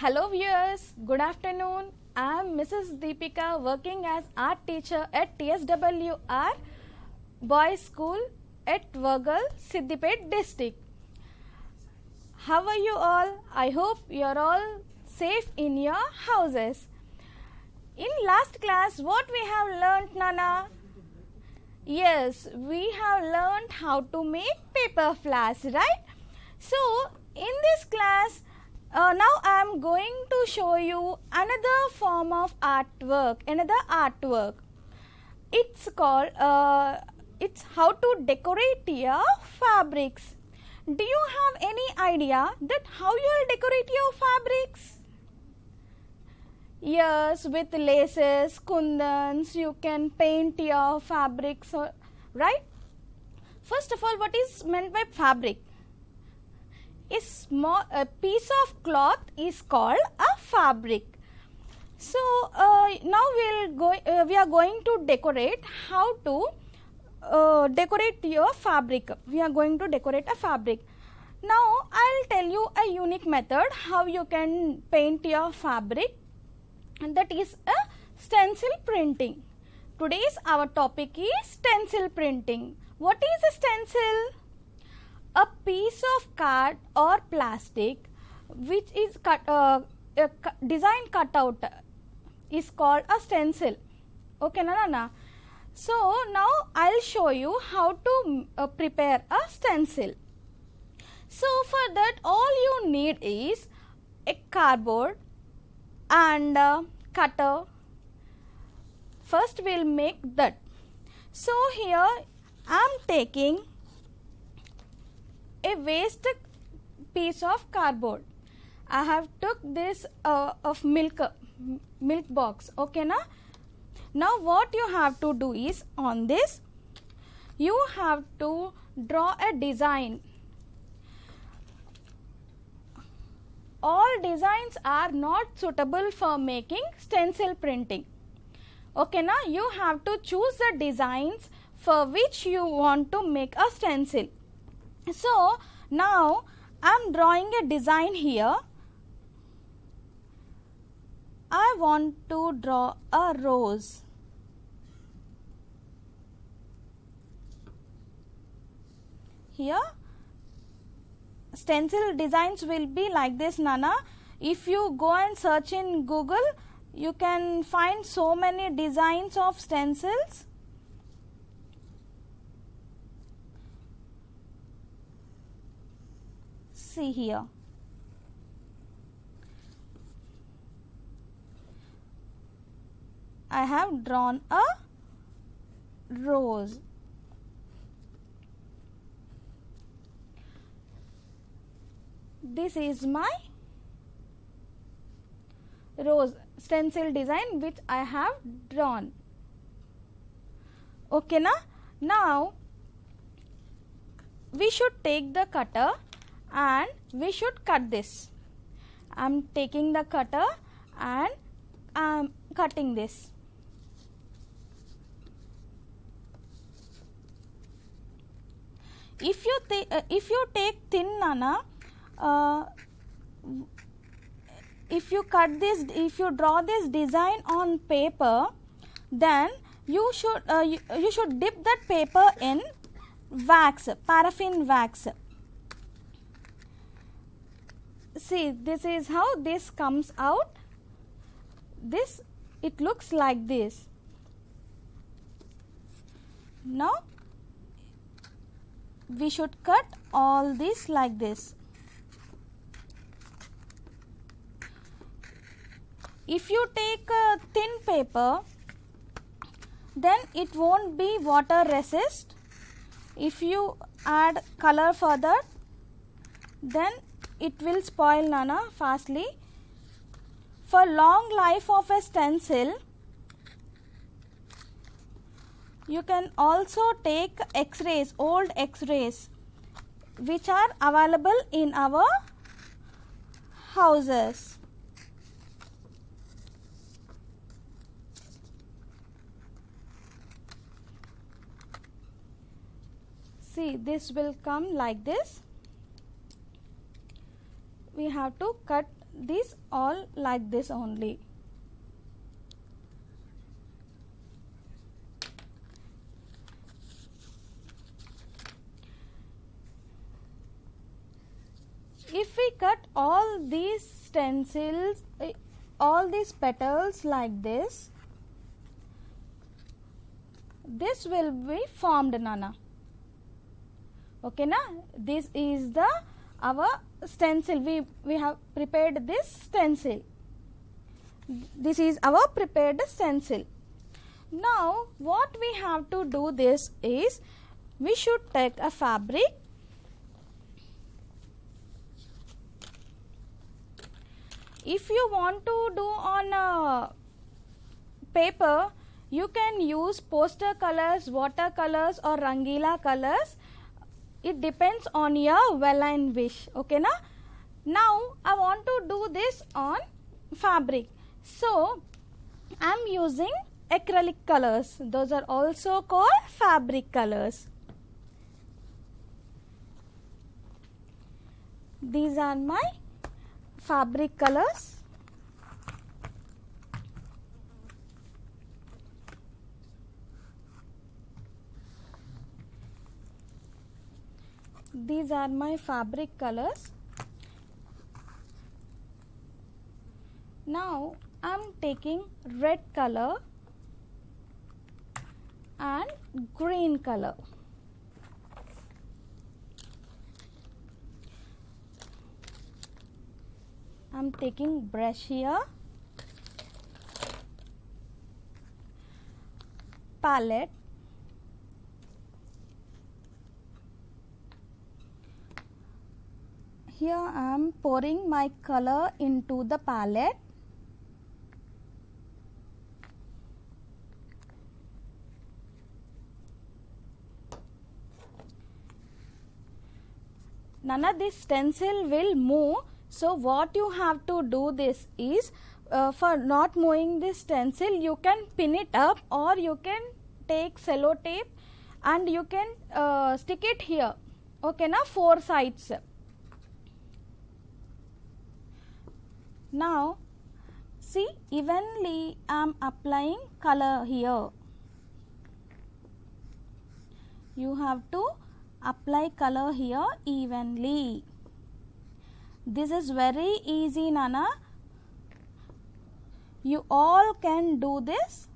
Hello viewers, good afternoon. I am Mrs. Deepika working as art teacher at TSWR Boys School at Vargal, Siddipet district. How are you all? I hope you are all safe in your houses. In last class, what we have learnt, Nana? Yes, we have learnt how to make paper flowers, right? So, in this class, now I am going to show you another form of artwork, It's called, it's how to decorate your fabrics. Do you have any idea that how you will decorate your fabrics? Yes, with laces, kundans, you can paint your fabrics, right? First of all, what is meant by fabric? A piece of cloth is called a fabric. So now we are going to decorate how to decorate your fabric. We are going to decorate a fabric. Now I'll tell you a unique method how you can paint your fabric, and that is a stencil printing. Today's our topic is stencil printing. What is a stencil? A piece of card or plastic which is design cutout is called a stencil. Okay, Nana? So now I'll show you how to prepare a stencil. So for that, all you need is a cardboard and a cutter. First we'll make that. So here I'm taking a waste piece of cardboard. I have took this of milk box. Okay, na? Now what you have to do is, on this you have to draw a design. All designs are not suitable for making stencil printing. Okay, na? You have to choose the designs for which you want to make a stencil. So now I am drawing a design here. I want to draw a rose. Here stencil designs will be like this, Nana. If you go and search in Google, you can find so many designs of stencils. See here. I have drawn a rose. This is my rose stencil design which I have drawn. Okay, na? Now we should take the cutter and we should cut this. I am taking the cutter and I am cutting this. If you take thin, Nana, if you draw this design on paper, then you should dip that paper in wax, paraffin wax. See, this is how this comes out. It looks like this. Now we should cut all this like this. If you take a thin paper, then it won't be water resist. If you add color for that, then it will spoil, Nana, fastly. For long life of a stencil, you can also take X-rays, old X-rays, which are available in our houses. See, this will come like this. We have to cut this all like this only. If we cut all these stencils, all these petals like this will be formed, Nana. Okay, na? This is the our stencil. We have prepared this stencil. This is our prepared stencil. Now, what we have to do this is, we should take a fabric. If you want to do on a paper, you can use poster colors, watercolors or Rangila colors. It depends on your will and wish. Okay, na? Now, I want to do this on fabric. So, I am using acrylic colors. Those are also called fabric colors. These are my fabric colors. These are my fabric colors. Now I am taking red color and green color. I am taking brush here, palette, here I am pouring my color into the palette. Nana, this stencil will move. So what you have to do this is, for not moving this stencil, you can pin it up, or you can take cello tape and you can stick it here. Okay, na, 4 sides. Now see, evenly I am applying color here. You have to apply color here evenly. This is very easy, Nana. You all can do this.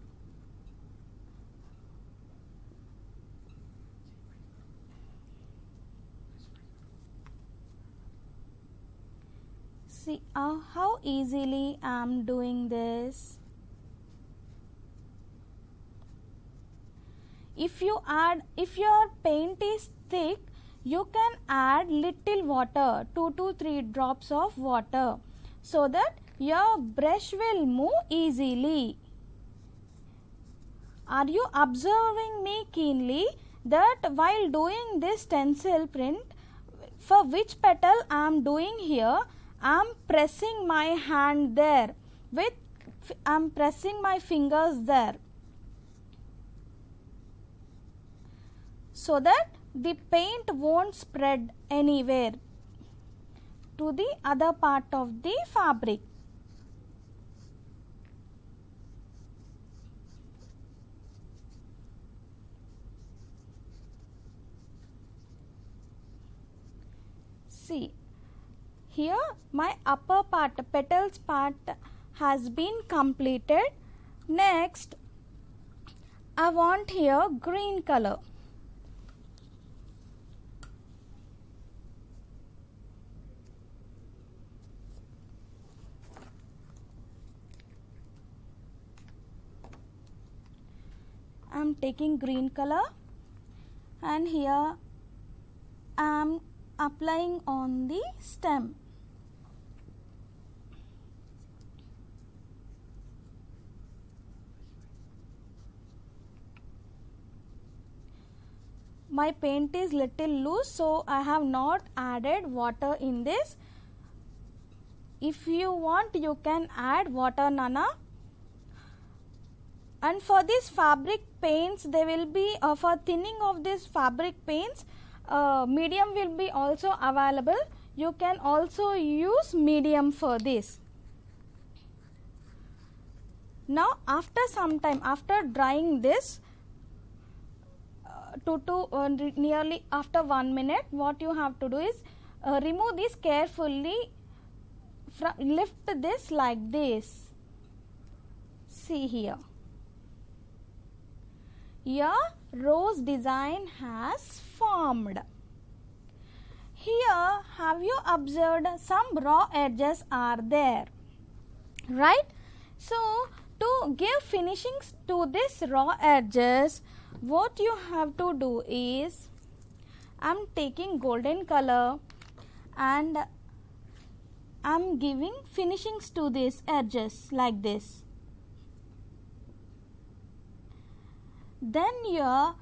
See how easily I am doing this. If your paint is thick, you can add little water, 2 to 3 drops of water, so that your brush will move easily. Are you observing me keenly that while doing this stencil print, for which petal I am doing here, I am pressing my hand there, I am pressing my fingers there, so that the paint won't spread anywhere to the other part of the fabric. See, here my upper part, petals part has been completed. Next, I want here green color. I am taking green color and here I am applying on the stem. My paint is little loose, so I have not added water in this. If you want, you can add water, Nana. And for this fabric paints, they will be for thinning of this fabric paints, medium will be also available. You can also use medium for this. Now after some time, after drying this nearly after 1 minute, what you have to do is remove this carefully, lift this like this. See here. Your rose design has formed. Here, have you observed some raw edges are there, right? So, to give finishings to this raw edges, what you have to do is, I am taking golden color and I am giving finishings to these edges like this. Then your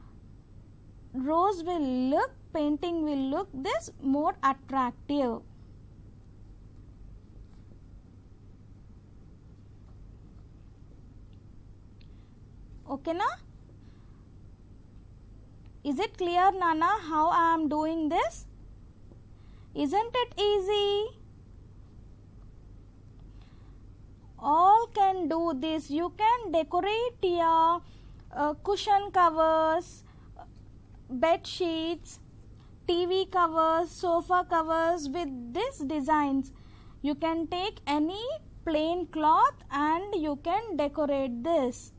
rose will look, painting will look this more attractive. Okay na? Is it clear, Nana, how I am doing this? Isn't it easy? All can do this. You can decorate your cushion covers, bed sheets, TV covers, sofa covers with these designs. You can take any plain cloth and you can decorate this.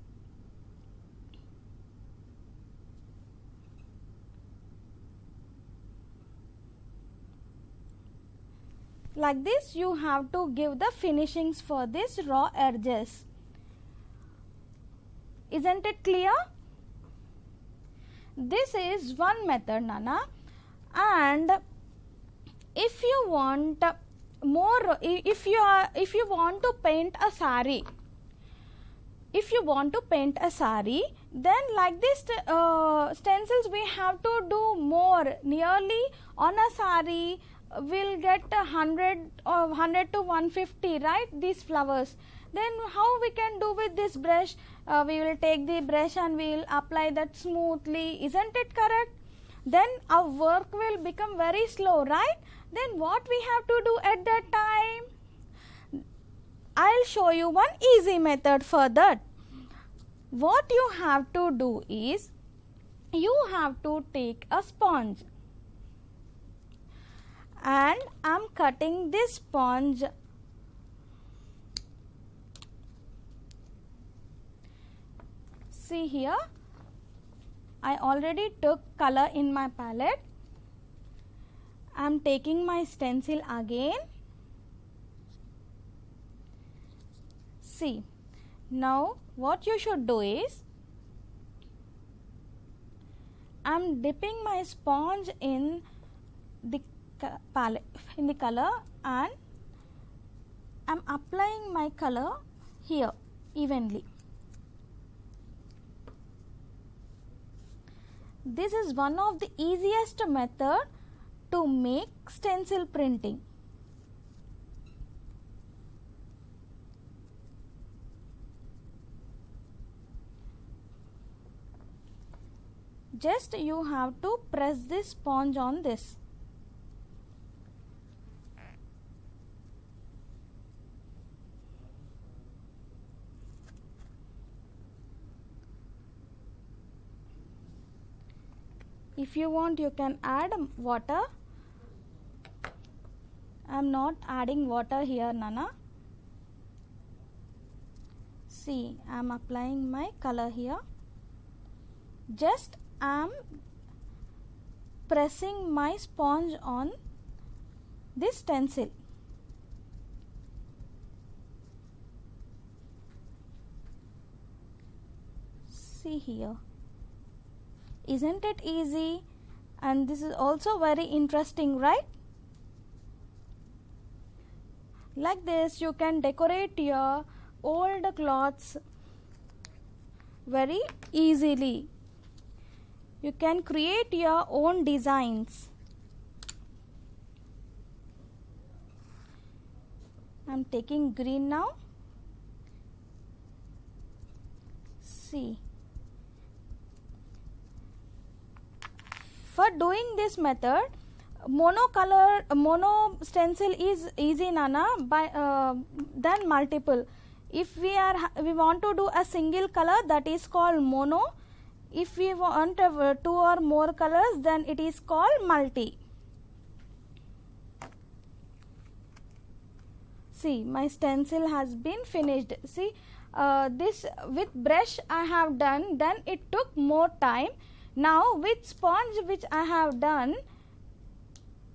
Like this, you have to give the finishings for this raw edges. Isn't it clear? This is one method, Nana. And if you want more, if you want to paint a sari, then like this stencils we have to do more. Nearly on a sari we'll get 100 or 100 to 150, right? These flowers. Then how we can do with this brush? We will take the brush and we will apply that smoothly. Isn't it correct? Then our work will become very slow, right? Then what we have to do at that time? I'll show you one easy method for that. What you have to do is, you have to take a sponge and I'm cutting this sponge. See here, I already took color in my palette. I am taking my stencil again. See, now what you should do is, I am dipping my sponge in the palette, in the color, and I am applying my color here evenly. This is one of the easiest method to make stencil printing. Just you have to press this sponge on this. If you want, you can add water. I am not adding water here, Nana. See, I am applying my color here. Just I am pressing my sponge on this stencil. See here. Isn't it easy? And this is also very interesting, right? Like this, you can decorate your old clothes very easily. You can create your own designs. I am taking green now. See. For doing this method, mono stencil is easy, Nana, than multiple. If we want to do a single color, that is called mono. If we want 2 or more colors, then it is called multi. See, my stencil has been finished. See, this with brush I have done, then it took more time. Now with sponge which I have done,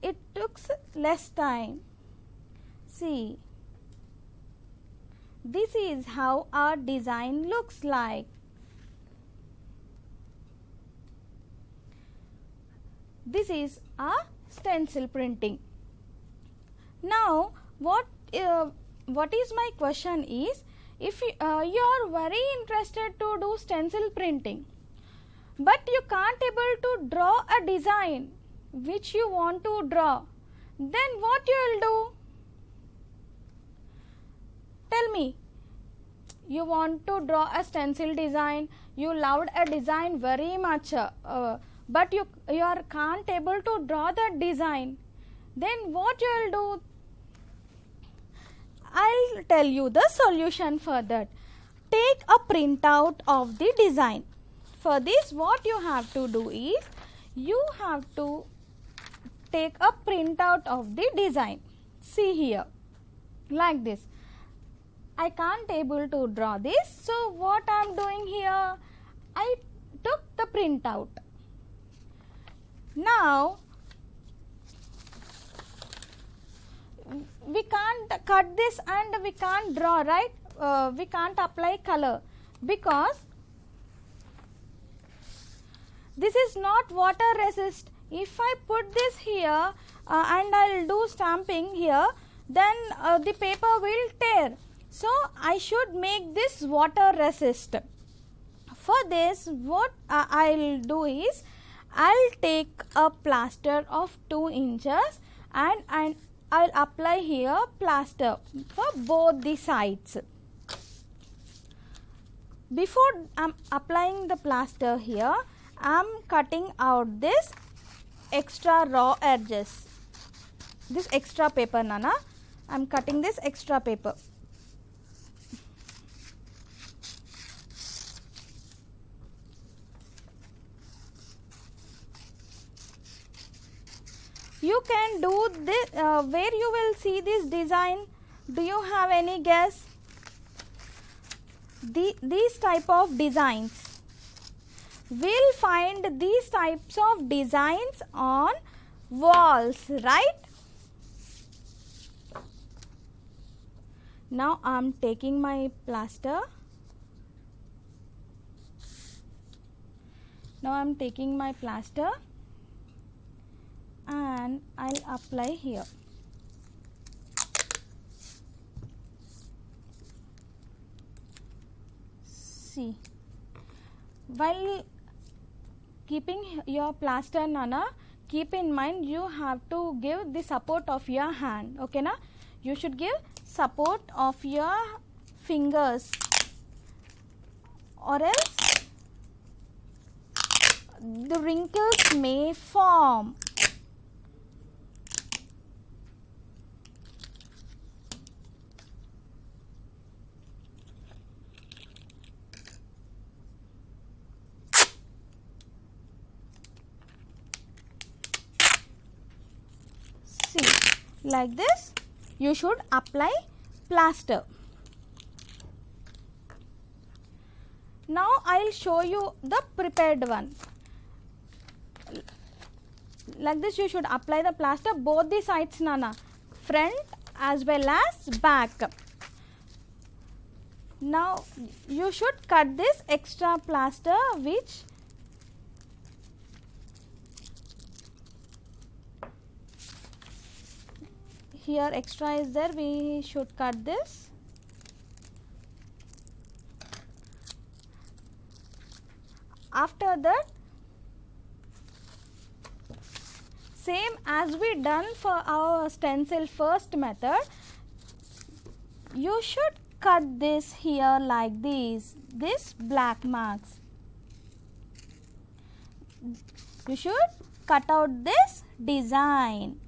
it took less time. See, this is how our design looks like. This is a stencil printing. Now what is my question is, if you are very interested to do stencil printing, but you can't able to draw a design which you want to draw, then what you will do? Tell me. You want to draw a stencil design, you loved a design very much, but you can't able to draw that design, then what you will do? I'll tell you the solution for that. Take a printout of the design. For this, what you have to do is, you have to take a printout of the design. See here, like this. I can't able to draw this, so what I am doing here, I took the printout. Now we can't cut this and we can't draw, right? We can't apply color because this is not water resist. If I put this here and I'll do stamping here, then the paper will tear. So I should make this water resist. For this, what I'll do is, I'll take a plaster of 2 inches and I'll apply here plaster for both the sides. Before I'm applying the plaster here, I'm cutting out this extra raw edges. This extra paper, Nana. I'm cutting this extra paper. You can do this, where you will see this design. Do you have any guess? These type of designs. We'll find these types of designs on walls, right? Now I'm taking my plaster. And I'll apply here. See, while keeping your plaster, Nana, keep in mind you have to give the support of your hand. Okay, na? You should give support of your fingers, or else the wrinkles may form. Like this, you should apply plaster. Now I'll show you the prepared one. Like this, you should apply the plaster both the sides, Nana, front as well as back. Now you should cut this extra plaster which here extra is there, we should cut this. After that, same as we done for our stencil first method, you should cut this here like this black marks. You should cut out this design.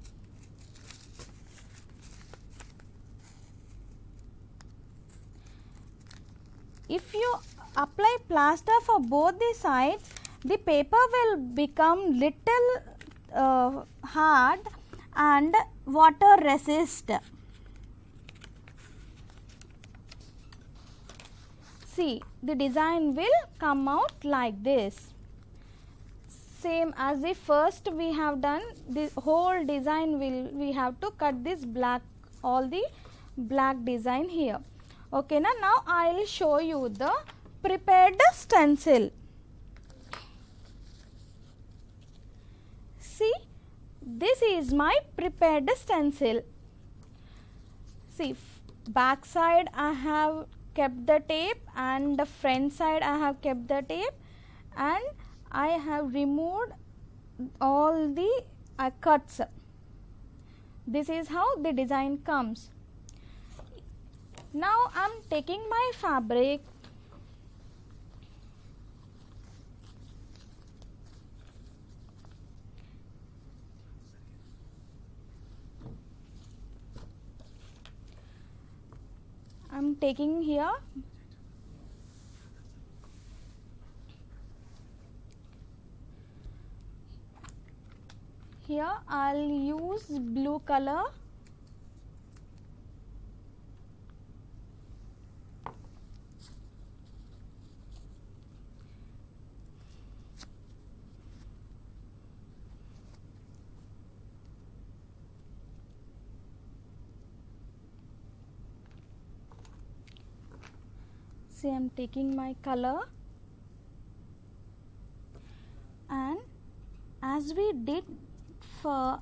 If you apply plaster for both the sides, the paper will become little hard and water resist. See, the design will come out like this. Same as the first we have done, the whole design we have to cut this black, all the black design here. Okay, now I will show you the prepared stencil. See, this is my prepared stencil. See, back side I have kept the tape and the front side I have kept the tape, and I have removed all the cuts. This is how the design comes. Now I am taking my fabric, I am taking here I'll use blue color. See, I am taking my color, and as we did for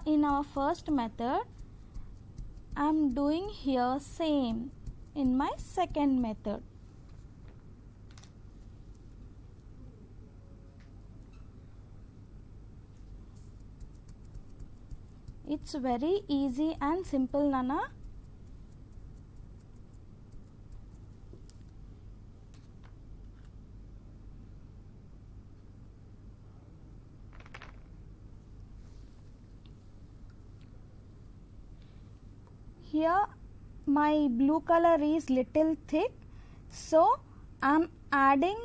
in our first method, I am doing here same in my second method. It's very easy and simple, Nana. Here my blue color is little thick, so I am adding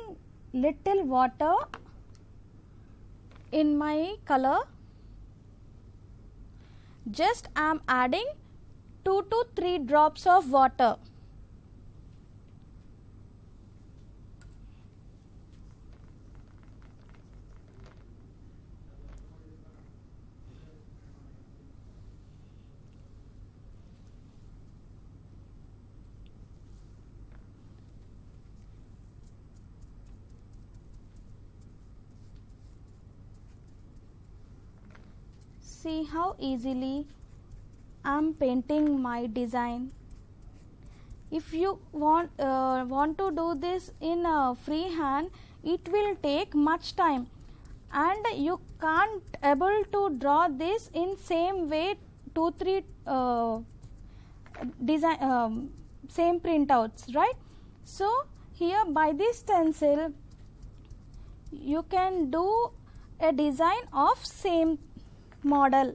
little water in my color. Just I am adding 2 to 3 drops of water. See how easily I am painting my design. If you want to do this in a free hand, it will take much time, and you can't able to draw this in same way 2-3 design same printouts, right? So here by this stencil you can do a design of same model.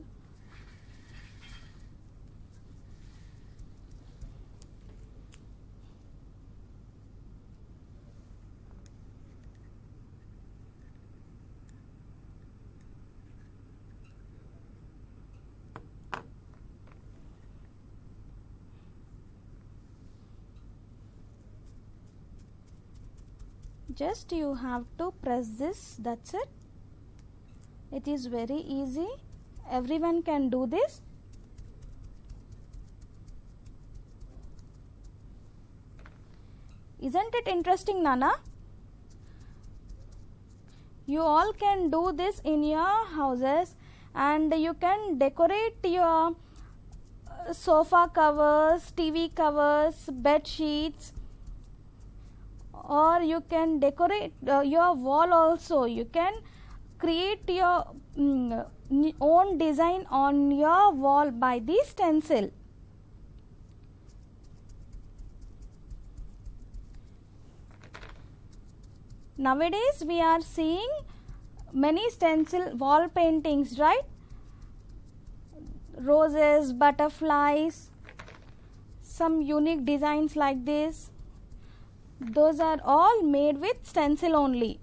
Just you have to press this, that's it. It is very easy. Everyone can do this. Isn't it interesting, Nana? You all can do this in your houses, and you can decorate your sofa covers, TV covers, bed sheets, or you can decorate your wall also. You can create your own design on your wall by the stencil. Nowadays we are seeing many stencil wall paintings, right? Roses, butterflies, some unique designs like this. Those are all made with stencil only.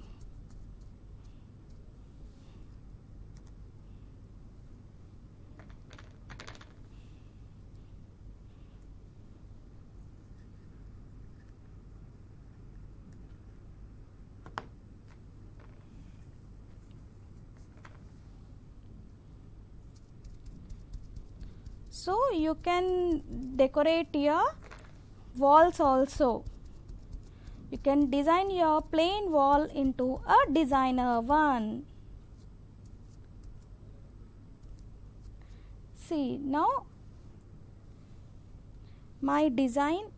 So you can decorate your walls also. You can design your plain wall into a designer one. See, now my design,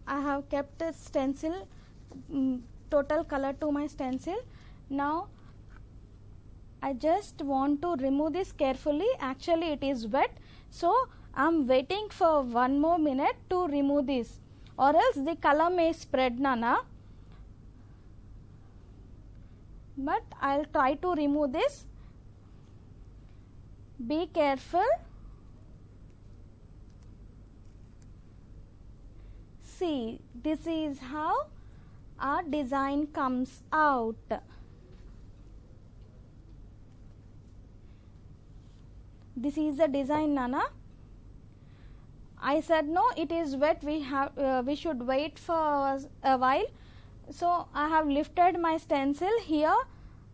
I have kept a stencil, total color to my stencil. Now I just want to remove this carefully. Actually it is wet, so I am waiting for 1 more minute to remove this, or else the color may spread, Nana. But I will try to remove this. Be careful. See, this is how our design comes out. This is the design, Nana. I said no, it is wet. We should wait for a while. So I have lifted my stencil. Here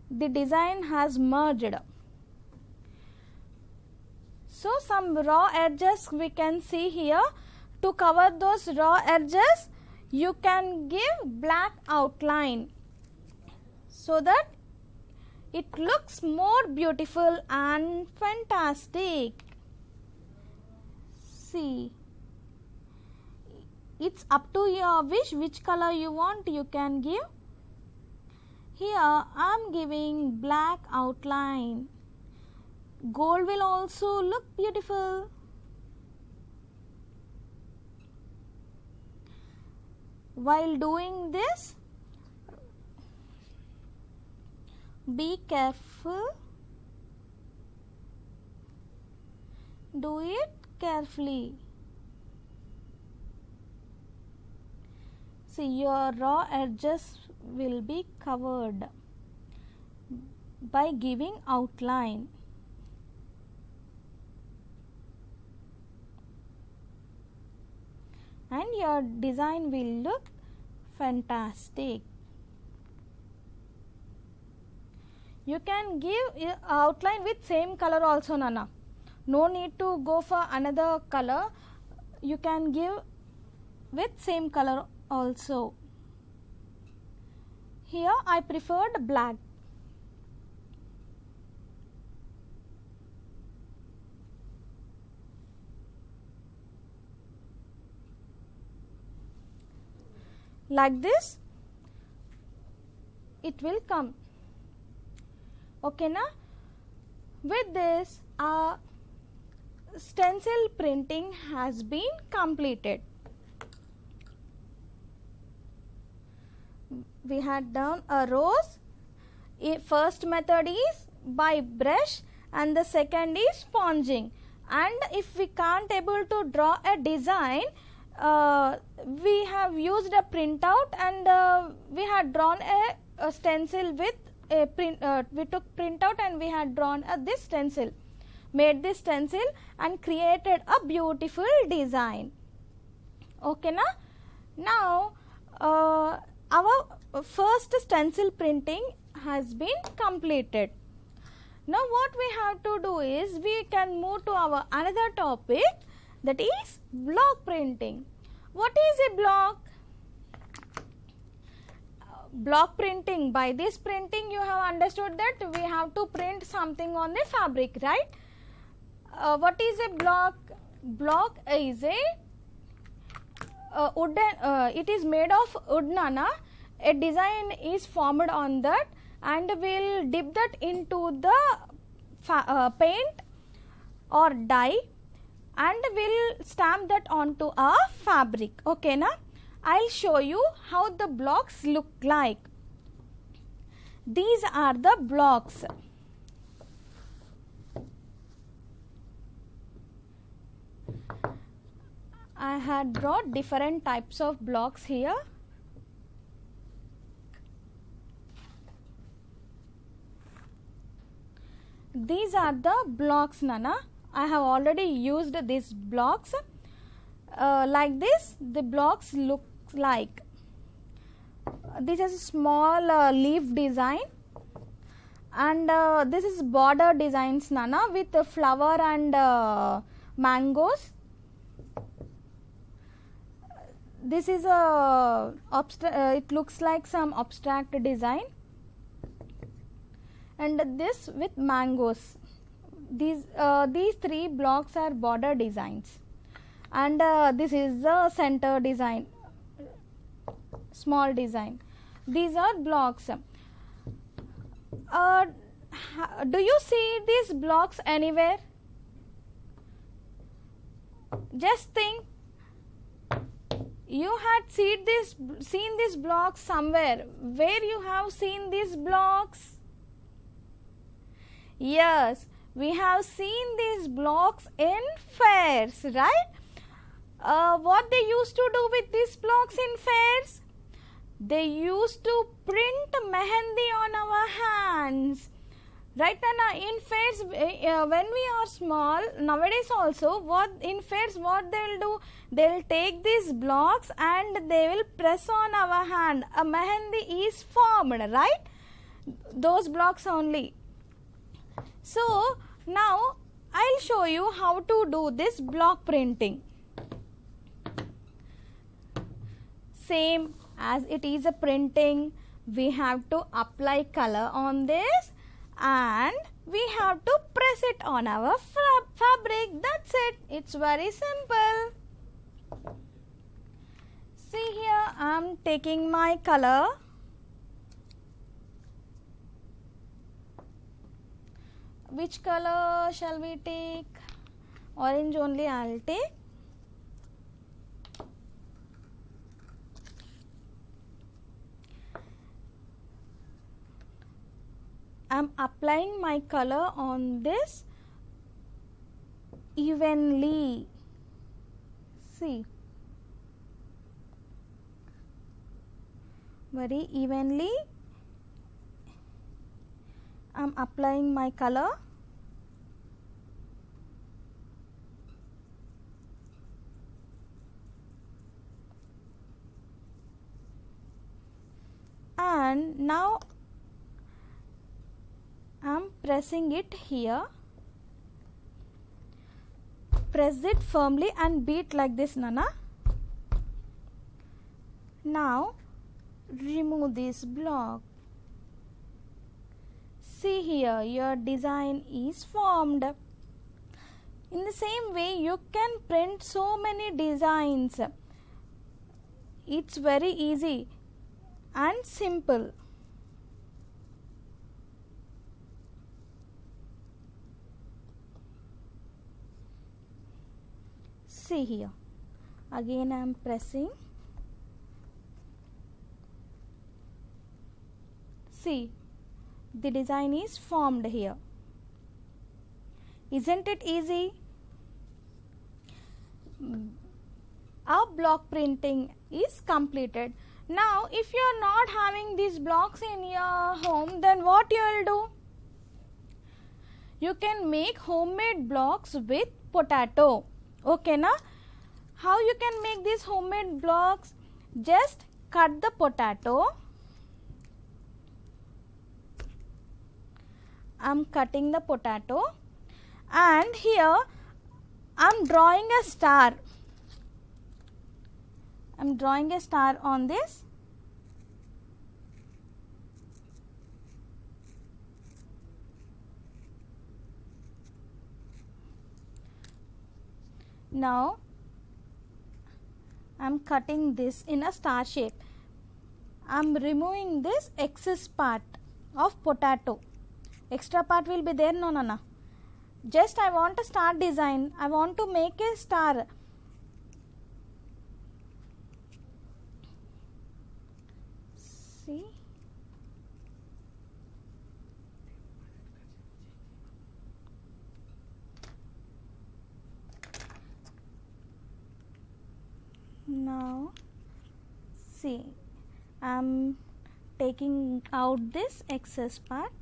the design has merged. So some raw edges we can see here. To cover those raw edges, you can give black outline so that it looks more beautiful and fantastic. See, it's up to your wish which color you want, you can give. Here I am giving black outline. Gold will also look beautiful. While doing this, be careful. Do it carefully. See, your raw edges will be covered by giving outline. And your design will look fantastic. You can give outline with same color also, Nana. No need to go for another color. You can give with same color also. Here I preferred black. Like this, it will come. Okay, na? With this, our stencil printing has been completed. We had done a rose. First method is by brush and the second is sponging. And if we can't able to draw a design, we have used a printout and we had drawn a stencil with a print. We took printout and we had drawn this stencil, made this stencil and created a beautiful design. Okay, na? Now our first stencil printing has been completed. Now what we have to do is we can move to our another topic, that is block printing. What is a block? Block printing, by this printing you have understood that we have to print something on the fabric, right? What is a block? Block is a wooden, it is made of wood, Nana. A design is formed on that and we will dip that into the paint or dye and we will stamp that onto a fabric. Okay, na? I will show you how the blocks look like. These are the blocks. I had brought different types of blocks here. These are the blocks, Nana. I have already used these blocks. Like this, the blocks look like. This is a small leaf design, and this is border designs, Nana, with flower and mangoes. This is a it looks like some abstract design, and this with mangoes. These three blocks are border designs, and this is the center design, small design. These are blocks. Do you see these blocks anywhere? Just think. You had seen these blocks somewhere. Where you have seen these blocks? Yes, we have seen these blocks in fairs, right? What they used to do with these blocks in fairs? They used to print mehendi on our hands. Right, Nana? In fairs, when we are small, nowadays also, what they will do? They will take these blocks and they will press on our hand. A mehendi is formed, right? Those blocks only. So, now I will show you how to do this block printing. Same as it is a printing, we have to apply color on this, and we have to press it on our fabric. That's it. It's very simple. See here, I am taking my color. Which color shall we take? Orange only I will take. I am applying my color on this evenly. See, very evenly I am applying my color. And now I am pressing it here. Press it firmly and beat like this, Nana. Now remove this block. See here, your design is formed. In the same way, you can print so many designs. It's very easy and simple. See here, again I am pressing. See, the design is formed here. Isn't it easy? Our block printing is completed. Now, if you are not having these blocks in your home, then what you will do? You can make homemade blocks with potato. Okay, na? How you can make these homemade blocks? Just cut the potato. I am cutting the potato, and here I am drawing a star. I am drawing a star on this. Now I am cutting this in a star shape. I am removing this excess part of potato. Extra part will be there, no, Nana. Just I want a star design. I want to make a star. See, Now see, I am taking out this excess part.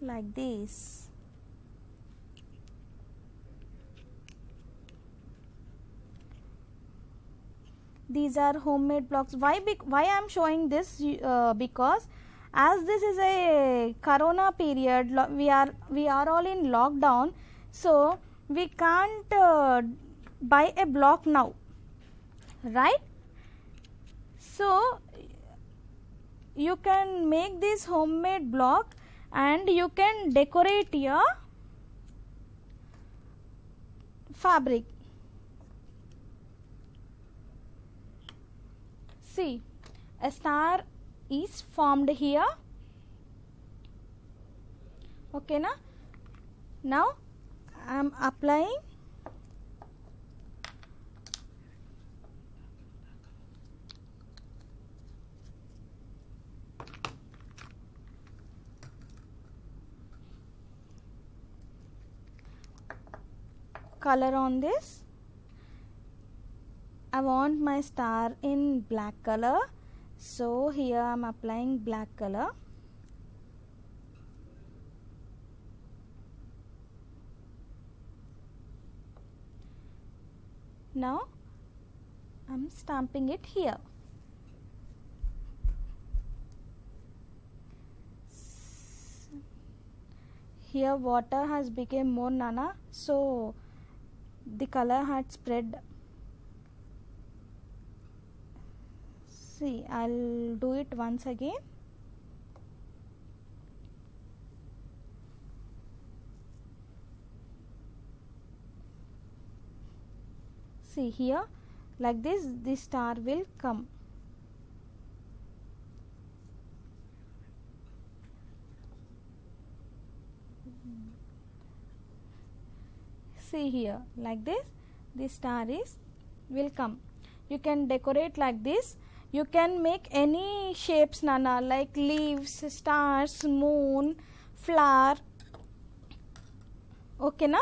Like this. These are homemade blocks. Why I am showing this? Because as this is a corona period, we are all in lockdown, so we can't buy a block now, right? So you can make this homemade block and you can decorate your fabric. See, a star is formed here. Okay, now I am applying color on this. I want my star in black color, so here I am applying black color. Now I am stamping it here. Here water has become more nana, so the color had spread. See, I'll do it once again. See here, like this, the star will come. See here, like this, the star will come. You can decorate like this. You can make any shapes, Nana, like leaves, stars, moon, flower. Okay, na?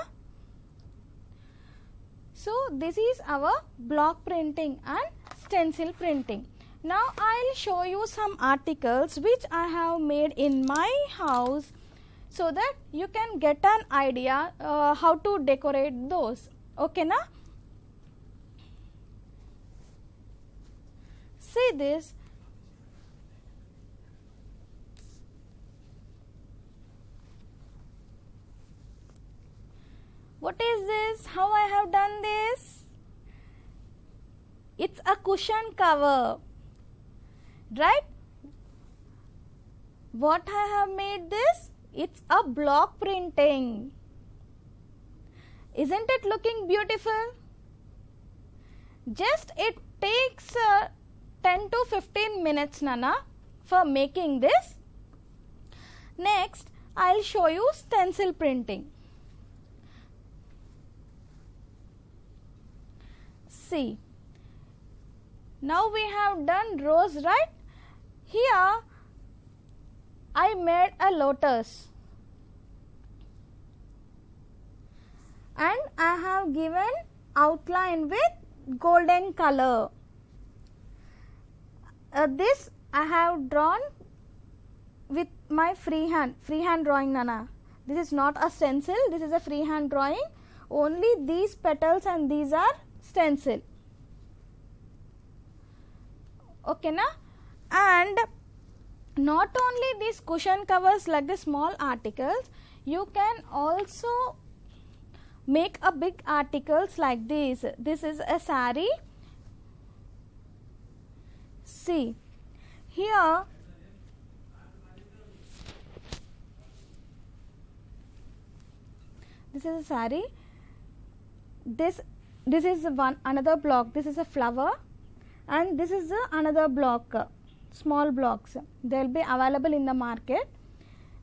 So this is our block printing and stencil printing. Now I'll show you some articles which I have made in my house, so that you can get an idea how to decorate those. Okay, na? See this. What is this? How I have done this? It's a cushion cover, right? What I have made this? It's a block printing. Isn't it looking beautiful? Just it takes 10 to 15 minutes, Nana, for making this. Next, I'll show you stencil printing. See, now we have done rose, right? Here I made a lotus and I have given outline with golden color. This I have drawn with my freehand drawing, Nana. This is not a stencil, this is a freehand drawing. Only these petals and these are stencil. Okay, na? And not only these cushion covers like the small articles, you can also make a big articles like this. This is a sari. See, here this is a sari. This is another block. This is a flower, and this is another block. Small blocks, they will be available in the market.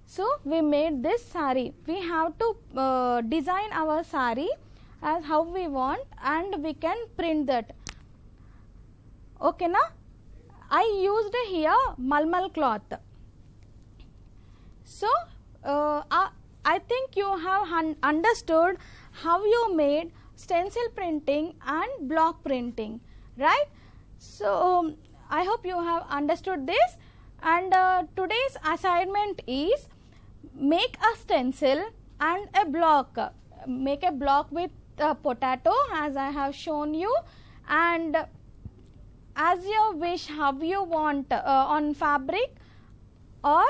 So we made this sari. We have to design our sari as how we want, and we can print that. Okay, na? I used here malmal cloth. So I think you have understood how you made stencil printing and block printing, right? So I hope you have understood this, and today's assignment is make a stencil and a block. Make a block with potato as I have shown you, and as you wish how you want on fabric, or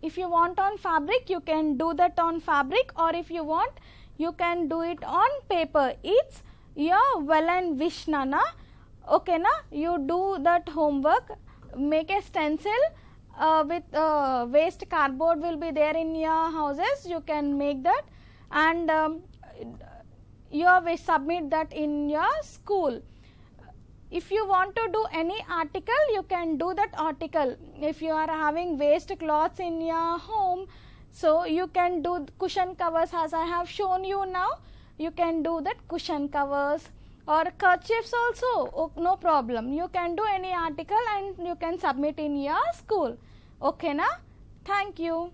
if you want on fabric you can do that on fabric, or if you want you can do it on paper. It's your well and wish, Nana. Okay na, you do that homework. Make a stencil with waste cardboard will be there in your houses, you can make that, and you will submit that in your school. If you want to do any article, you can do that article. If you are having waste cloths in your home, so you can do cushion covers as I have shown you now. You can do that cushion covers or kerchiefs also, oh, no problem. You can do any article and you can submit in your school. Okay na? Thank you.